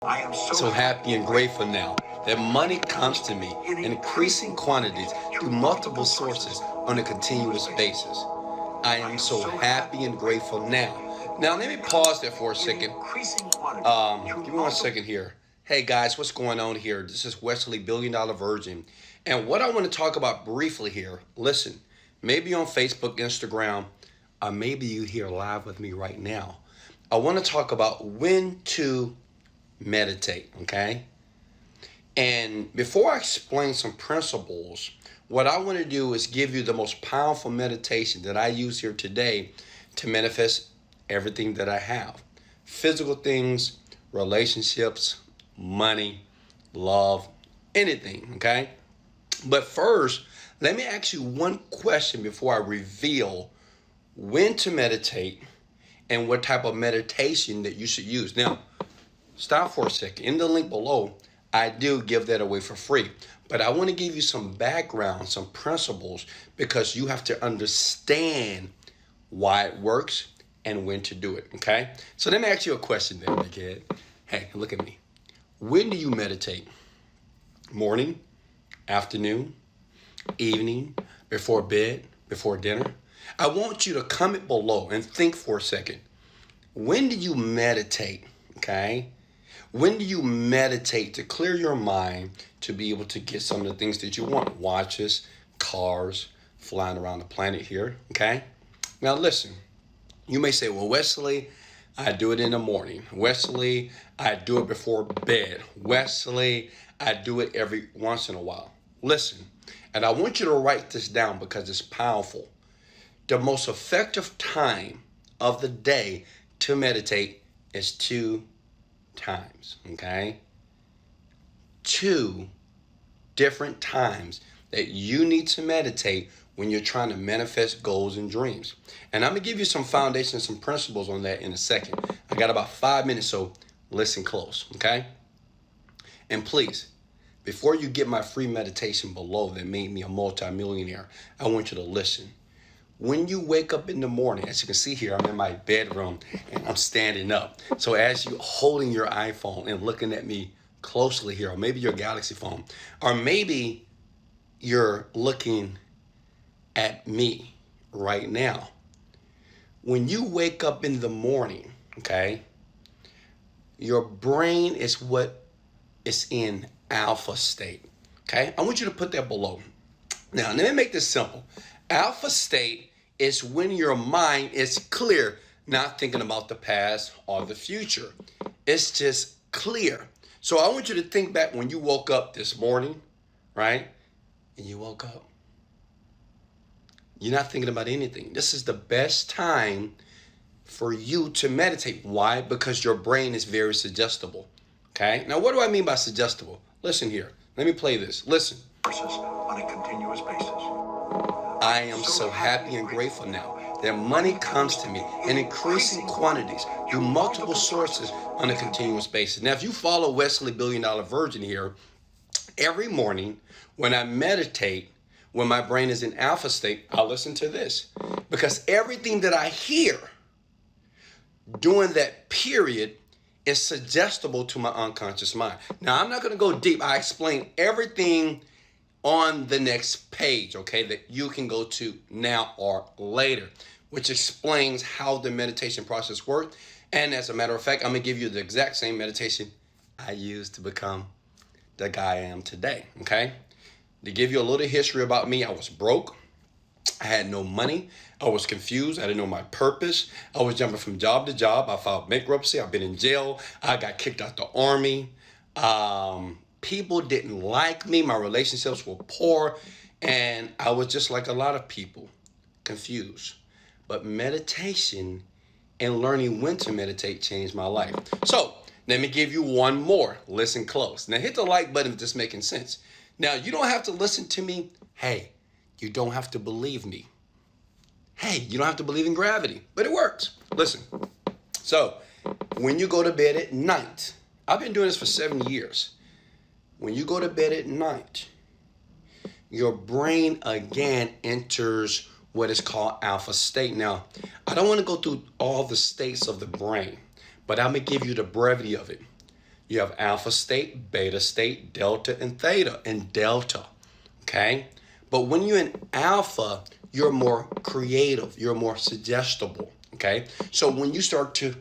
I am So happy and grateful now that money comes to me in increasing quantities through multiple sources on a continuous basis. I am so happy and grateful now. Now let me pause there for a second. Give me 1 second here. Hey guys, what's going on here? This is Wesley, Billion Dollar Virgin. And what I want to talk about briefly here, listen, maybe on Facebook, Instagram, or maybe you here live with me right now. I want to talk about when to meditate, okay? And before I explain some principles, what I want to do is give you the most powerful meditation that I use here today to manifest everything that I have. Physical things, relationships, money, love, anything, okay? But first, let me ask you one question before I reveal when to meditate and what type of meditation that you should use. Now, stop for a second. In the link below, I do give that away for free. But I want to give you some background, some principles, because you have to understand why it works and when to do it, okay? So let me ask you a question there, big head. Hey, look at me. When do you meditate? Morning, afternoon, evening, before bed, before dinner? I want you to comment below and think for a second. When do you meditate, okay? When do you meditate to clear your mind to be able to get some of the things that you want? Watches, cars, flying around the planet here, okay? Now listen, you may say, well, Wesley, I do it in the morning. Wesley, I do it before bed. Wesley, I do it every once in a while. Listen, and I want you to write this down because it's powerful. The most effective time of the day to meditate is 2 times, okay? 2 different times that you need to meditate when you're trying to manifest goals and dreams. And I'm gonna give you some foundation, some principles on that in a second. I got about 5 minutes, so listen close, okay? And please, before you get my free meditation below that made me a multimillionaire, I want you to listen. When you wake up in the morning, as you can see here, I'm in my bedroom and I'm standing up. So as you're holding your iPhone and looking at me closely here, or maybe your Galaxy phone, or maybe you're looking at me right now. When you wake up in the morning, okay, your brain is what is in alpha state, okay? I want you to put that below. Now, let me make this simple. Alpha state is when your mind is clear, not thinking about the past or the future. It's just clear. So I want you to think back when you woke up this morning, right? And you woke up. You're not thinking about anything. This is the best time for you to meditate. Why? Because your brain is very suggestible. Okay? Now, what do I mean by suggestible? Listen here. Let me play this. Listen. On a continuous basis. I am so happy and grateful now that money comes to me in increasing quantities through multiple sources on a continuous basis. Now, if you follow Wesley Billion Dollar Virgin here, every morning when I meditate, when my brain is in alpha state, I'll listen to this. Because everything that I hear during that period is suggestible to my unconscious mind. Now, I'm not going to go deep. I explain everything on the next page, okay, that you can go to now or later, which explains how the meditation process works. And as a matter of fact, I'm going to give you the exact same meditation I used to become the guy I am today, okay? To give you a little history about me, I was broke. I had no money. I was confused. I didn't know my purpose. I was jumping from job to job. I filed bankruptcy. I've been in jail. I got kicked out the army. People didn't like me. My relationships were poor. And I was just like a lot of people, confused. But meditation and learning when to meditate changed my life. So let me give you one more. Listen close. Now hit the like button if this is making sense. Now, you don't have to listen to me. Hey, you don't have to believe me. Hey, you don't have to believe in gravity, but it works. Listen. So when you go to bed at night, I've been doing this for 7 years. When you go to bed at night, your brain again enters what is called alpha state. Now, I don't want to go through all the states of the brain, but I'm going to give you the brevity of it. You have alpha state, beta state, delta, and theta. And delta, okay? But when you're in alpha, you're more creative. You're more suggestible, okay? So when you start to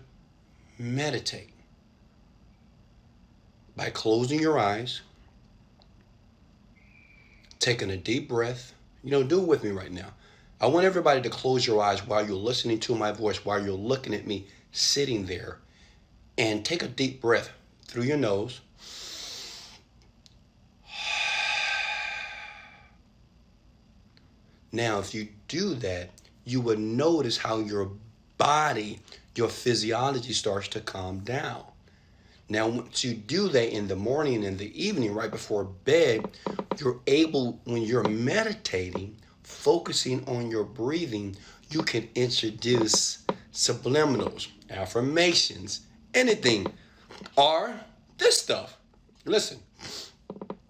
meditate by closing your eyes, taking a deep breath, do it with me right now. I want everybody to close your eyes while you're listening to my voice, while you're looking at me sitting there, and take a deep breath through your nose. Now, if you do that, you will notice how your body, your physiology starts to calm down. Now, once you do that in the morning and the evening, right before bed, you're able, when you're meditating, focusing on your breathing, you can introduce subliminals, affirmations, anything, or this stuff. Listen,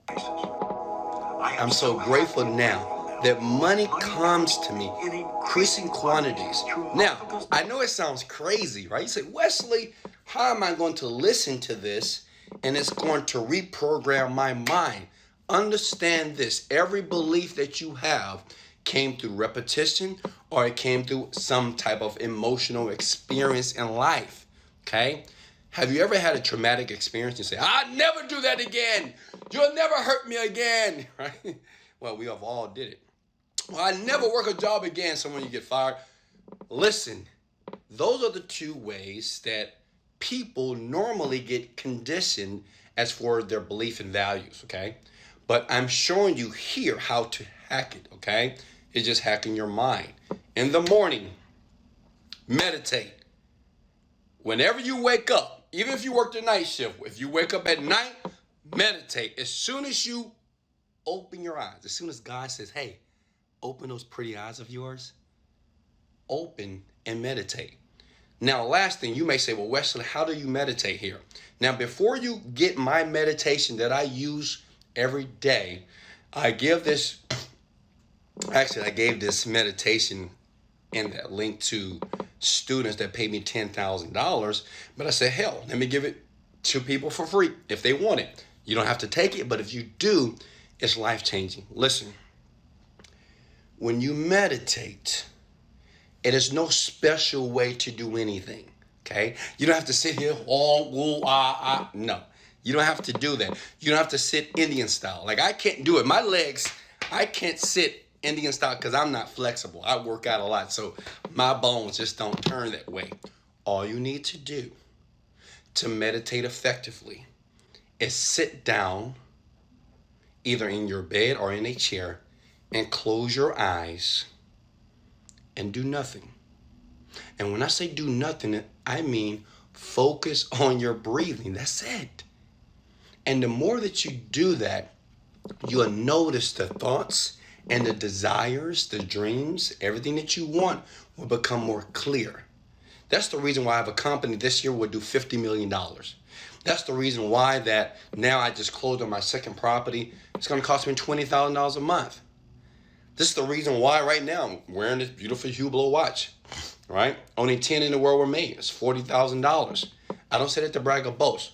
I'm so grateful now that money comes to me in increasing quantities. Now, I know it sounds crazy, right? You say, Wesley, how am I going to listen to this and it's going to reprogram my mind? Understand this. Every belief that you have came through repetition, or it came through some type of emotional experience in life, okay? Have you ever had a traumatic experience and say, I'll never do that again. You'll never hurt me again, right? Well, we have all did it. Well, I never work a job again, so when you get fired. Listen, those are the two ways that people normally get conditioned as for their belief and values, okay? But I'm showing you here how to hack it, okay? It's just hacking your mind. In the morning, meditate. Whenever you wake up, even if you work the night shift, if you wake up at night, meditate. As soon as you open your eyes, as soon as God says, hey, open those pretty eyes of yours, open and meditate. Now, last thing, you may say, well, Wesley, how do you meditate here? Now, before you get my meditation that I use every day, I gave this meditation in that link to students that pay me $10,000. But I said, hell, let me give it to people for free if they want it. You don't have to take it, but if you do, it's life-changing. Listen, when you meditate, it is no special way to do anything, okay? You don't have to sit here, no. You don't have to do that. You don't have to sit Indian style. Like, I can't do it. My legs, I can't sit Indian style because I'm not flexible. I work out a lot, so my bones just don't turn that way. All you need to do to meditate effectively is sit down, either in your bed or in a chair, and close your eyes and do nothing. And when I say do nothing, I mean focus on your breathing. That's it. And the more that you do that, you'll notice the thoughts and the desires, the dreams, everything that you want will become more clear. That's the reason why I have a company this year will do $50 million. That's the reason why that now I just closed on my second property. It's going to cost me $20,000 a month. This is the reason why right now I'm wearing this beautiful Hublot watch, right? Only 10 in the world were made. It's $40,000. I don't say that to brag or boast.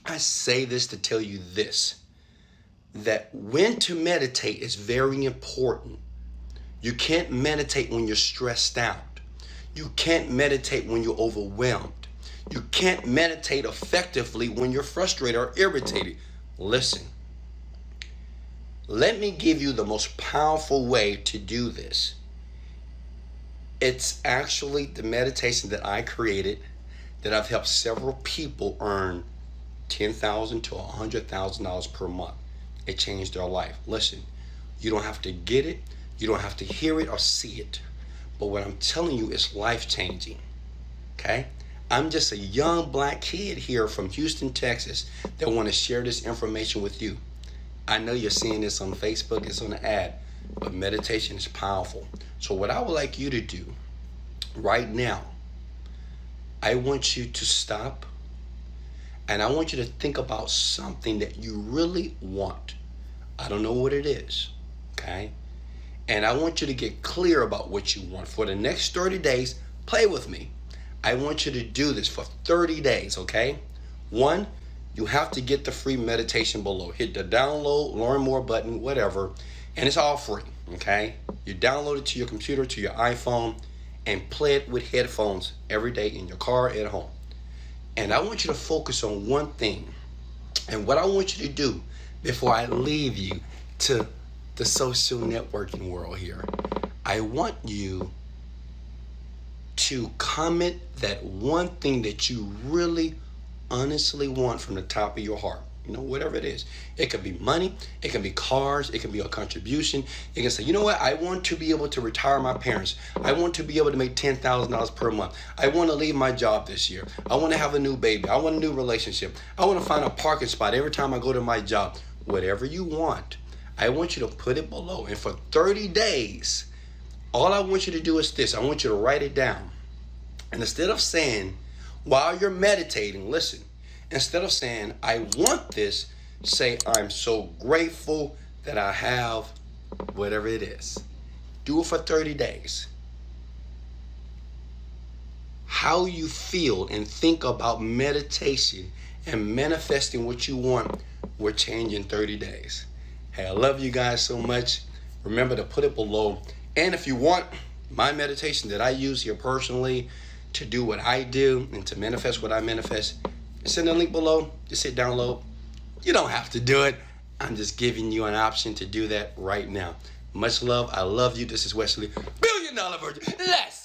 I say this to tell you this, that when to meditate is very important. You can't meditate when you're stressed out. You can't meditate when you're overwhelmed. You can't meditate effectively when you're frustrated or irritated. Listen, let me give you the most powerful way to do this. It's actually the meditation that I created that I've helped several people earn $10,000 to $100,000 per month. It changed their life. Listen, you don't have to get it. You don't have to hear it or see it. But what I'm telling you is life-changing, okay? I'm just a young black kid here from Houston, Texas that want to share this information with you. I know you're seeing this on Facebook, it's on the ad, but meditation is powerful. So what I would like you to do right now, I want you to stop and I want you to think about something that you really want. I don't know what it is, okay? And I want you to get clear about what you want. For the next 30 days, play with me. I want you to do this for 30 days, okay? One, you have to get the free meditation below. Hit the download, learn more button, whatever, and it's all free, okay? You download it to your computer, to your iPhone, and play it with headphones every day in your car, at home. And I want you to focus on one thing. And what I want you to do before I leave you to the social networking world here, I want you to comment that one thing that you really honestly want from the top of your heart. You know, whatever it is. It could be money, it can be cars, it can be a contribution. You can say, you know what, I want to be able to retire my parents. I want to be able to make $10,000 per month. I want to leave my job this year. I want to have a new baby. I want a new relationship. I want to find a parking spot every time I go to my job. Whatever you want, I want you to put it below. And for 30 days, all I want you to do is this. I want you to write it down. And instead of saying, while you're meditating, listen, instead of saying, I want this, say, I'm so grateful that I have whatever it is. Do it for 30 days. How you feel and think about meditation and manifesting what you want will change in 30 days. Hey, I love you guys so much. Remember to put it below. And if you want my meditation that I use here personally to do what I do and to manifest what I manifest, send the link below. Just hit download. You don't have to do it. I'm just giving you an option to do that right now. Much love. I love you. This is Wesley, $1 Billion Virgin. Let's